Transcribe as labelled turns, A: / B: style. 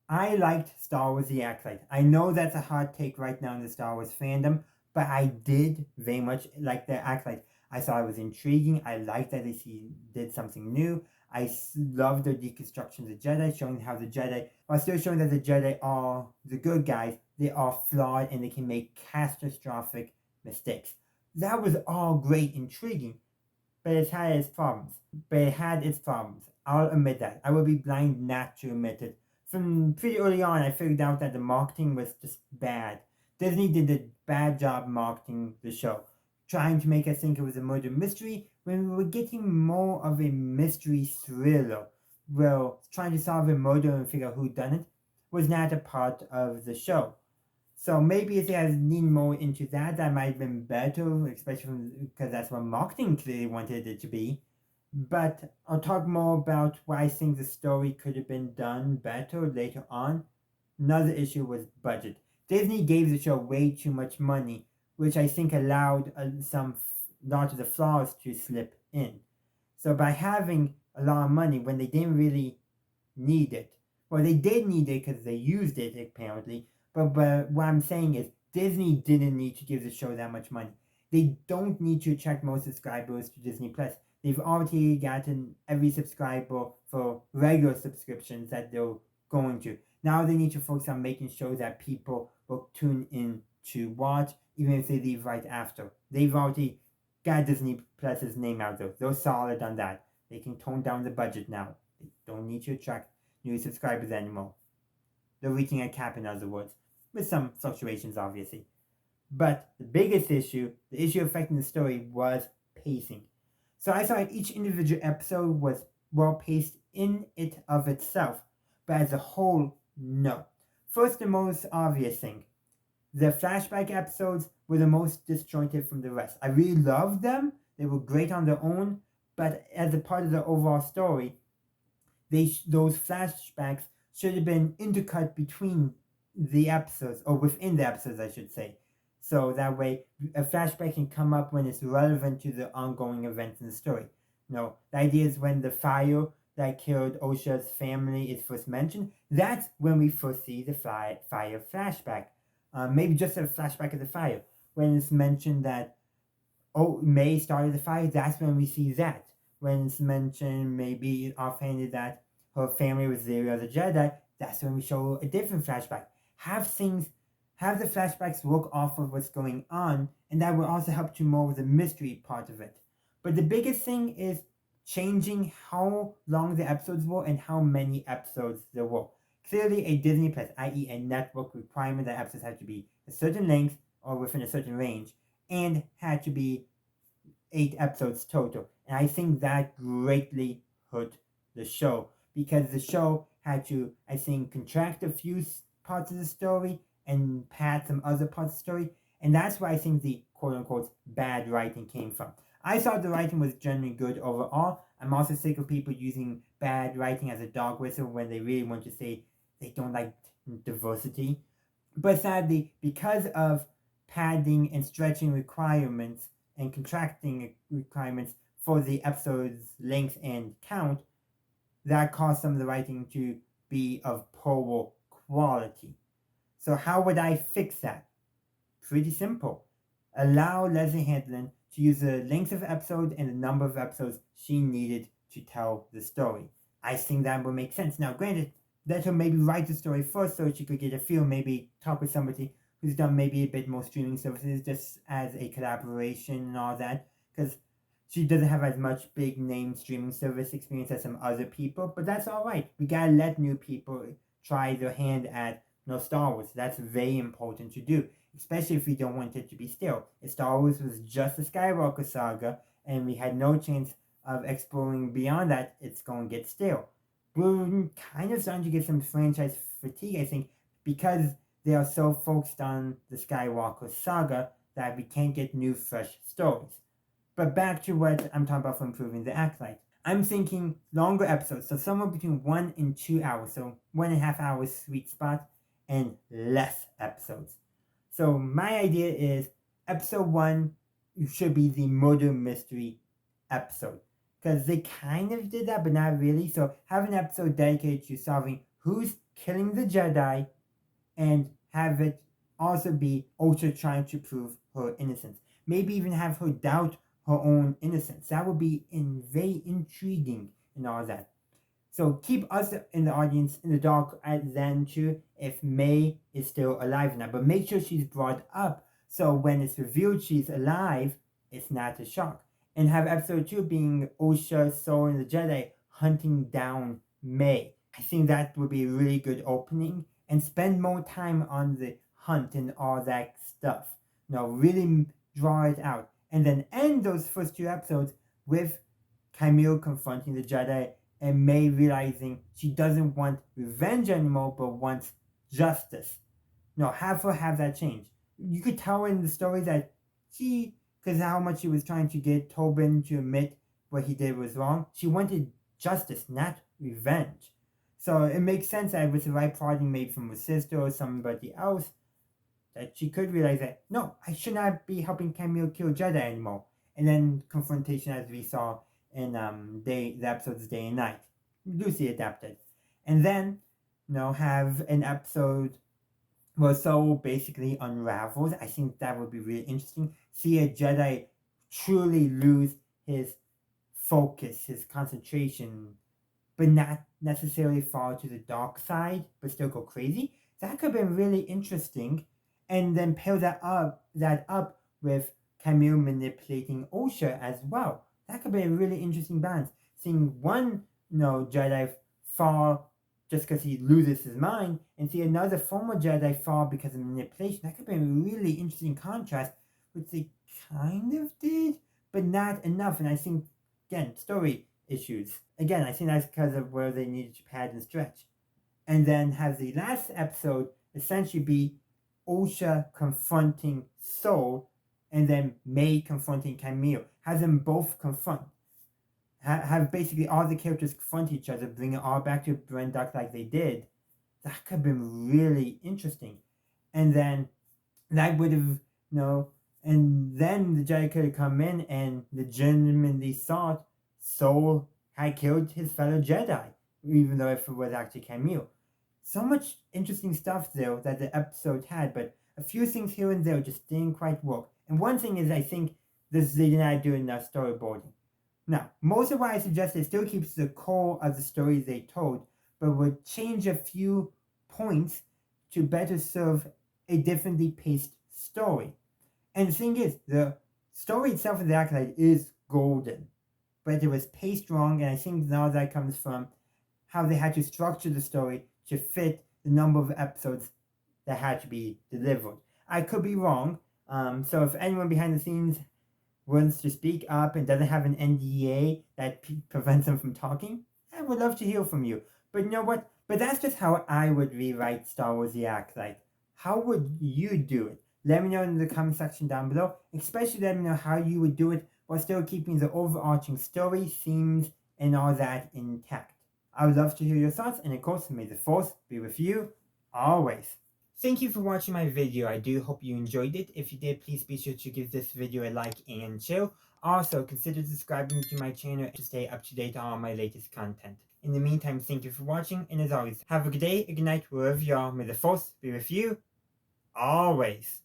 A: I liked Star Wars The Acolyte. I know that's a hot take right now in the Star Wars fandom, but I did very much like The Acolyte. I thought it was intriguing. I liked that he did something new. Loved the deconstruction of the Jedi, showing how the Jedi, while still showing that the Jedi are the good guys, they are flawed and they can make catastrophic mistakes. That was all great, intriguing, but it had its problems. I'll admit that. I would be blind not to admit it. From pretty early on, I figured out that the marketing was just bad. Disney did a bad job marketing the show, trying to make us think it was a murder mystery when we were getting more of a mystery thriller. Well, trying to solve a murder and figure out who done it was not a part of the show. So maybe if they had leaned more into that, that might have been better, especially because that's what marketing clearly wanted it to be. But I'll talk more about why I think the story could have been done better later on. Another issue was budget. Disney gave the show way too much money, which I think allowed lot of the flaws to slip in. So by having a lot of money when they didn't really need it, well, they did need it because they used it apparently. But what I'm saying is Disney didn't need to give the show that much money. They don't need to attract more subscribers to Disney Plus. They've already gotten every subscriber for regular subscriptions that they're going to. Now they need to focus on making sure that people will tune in to watch, even if they leave right after. They've already got Disney Plus's name out there. They're solid on that. They can tone down the budget now. They don't need to attract new subscribers anymore. They're reaching a cap, in other words, with some fluctuations, obviously. But the biggest issue, the issue affecting the story, was pacing. So I thought each individual episode was well paced in it of itself, but as a whole, no. First, the most obvious thing, the flashback episodes were the most disjointed from the rest. I really loved them, they were great on their own, but as a part of the overall story, those flashbacks should have been intercut between the episodes, or within the episodes, I should say. So that way, a flashback can come up when it's relevant to the ongoing events in the story. No, the idea is when the fire that killed Osha's family is first mentioned, that's when we first see the fire flashback. Maybe just a flashback of the fire. When it's mentioned that May started the fire, that's when we see that. When it's mentioned maybe offhanded that her family was the other Jedi, that's when we show a different flashback. Have the flashbacks work off of what's going on, and that will also help you more with the mystery part of it. But the biggest thing is changing how long the episodes were and how many episodes there were. Clearly, a Disney Plus, i.e., a network requirement that episodes have to be a certain length or within a certain range, and had to be 8 episodes total. And I think that greatly hurt the show because the show had to, I think, contract a few parts of the story and pad some other parts of the story. And that's where I think the quote unquote bad writing came from. I thought the writing was generally good overall. I'm also sick of people using bad writing as a dog whistle when they really want to say they don't like diversity. But sadly, because of padding and stretching requirements and contracting requirements for the episode's length and count, that caused some of the writing to be of poor quality. So how would I fix that? Pretty simple. Allow Leslye Headland to use the length of episode and the number of episodes she needed to tell the story. I think that would make sense. Now, granted, let her maybe write the story first so she could get a feel, maybe talk with somebody who's done maybe a bit more streaming services just as a collaboration and all that, because she doesn't have as much big name streaming service experience as some other people, but that's all right. We gotta let new people try their hand at Star Wars. That's very important to do, especially if we don't want it to be stale. If Star Wars was just a Skywalker saga and we had no chance of exploring beyond that, it's going to get stale. We're kind of starting to get some franchise fatigue, I think, because they are so focused on the Skywalker saga that we can't get new, fresh stories. But back to what I'm talking about for improving the Acolyte. I'm thinking longer episodes, so somewhere between 1 and 2 hours, so 1.5 hours sweet spot, and less episodes. So my idea is episode 1 should be the murder mystery episode. Because they kind of did that, but not really. So have an episode dedicated to solving who's killing the Jedi, and have it also be Osha trying to prove her innocence. Maybe even have her doubt her own innocence. That would be very intriguing and all that. So keep us in the audience in the dark then too if May is still alive or not. But make sure she's brought up so when it's revealed she's alive, it's not a shock. And have episode 2 being Osha, Soul, and the Jedi hunting down May. I think that would be a really good opening. And spend more time on the hunt and all that stuff. Really draw it out. And then end those first 2 episodes with Camille confronting the Jedi and May realizing she doesn't want revenge anymore but wants justice. Have her have that change. You could tell in the story that because how much she was trying to get Tobin to admit what he did was wrong, she wanted justice, not revenge. So it makes sense that with the right prodding maybe from her sister or somebody else, that she could realize that, no, I should not be helping Camille kill Jedi anymore. And then confrontation as we saw in the episodes Day and Night. Lucy adapted. And then, have an episode where Soul basically unravels. I think that would be really interesting. See a Jedi truly lose his focus, his concentration, but not necessarily fall to the dark side, but still go crazy. That could have been really interesting. And then pair that up with Camille manipulating Osha as well. That could be a really interesting balance. Seeing one, Jedi fall just because he loses his mind, and see another former Jedi fall because of manipulation. That could be a really interesting contrast, which they kind of did, but not enough. And I think, again, story issues. Again, I think that's because of where they needed to pad and stretch. And then have the last episode essentially be Osha confronting Soul, and then May confronting Camille. Have them both confront. Have basically all the characters confront each other, bring it all back to Brenduck like they did. That could have been really interesting. And then that would have, and then the Jedi could have come in and legitimately thought Soul had killed his fellow Jedi, even though if it was actually Camille. So much interesting stuff there that the episode had, but a few things here and there just didn't quite work. And one thing is, I think they did not do enough storyboarding. Now, most of what I suggested still keeps the core of the story they told, but would change a few points to better serve a differently paced story. And the thing is, the story itself of the Acolyte is golden, but it was paced wrong, and I think now that comes from how they had to structure the story to fit the number of episodes that had to be delivered. I could be wrong, so if anyone behind the scenes wants to speak up and doesn't have an NDA that prevents them from talking, I would love to hear from you. But you know what? But that's just how I would rewrite Star Wars The Acolyte. How would you do it? Let me know in the comment section down below. Especially let me know how you would do it while still keeping the overarching story, themes, and all that intact. I would love to hear your thoughts, and of course, may the Force be with you always. Thank you for watching my video. I do hope you enjoyed it. If you did, please be sure to give this video a like and share. Also, consider subscribing to my channel to stay up to date on all my latest content. In the meantime, thank you for watching, and as always, have a good day, a good night, wherever you are. May the Force be with you always.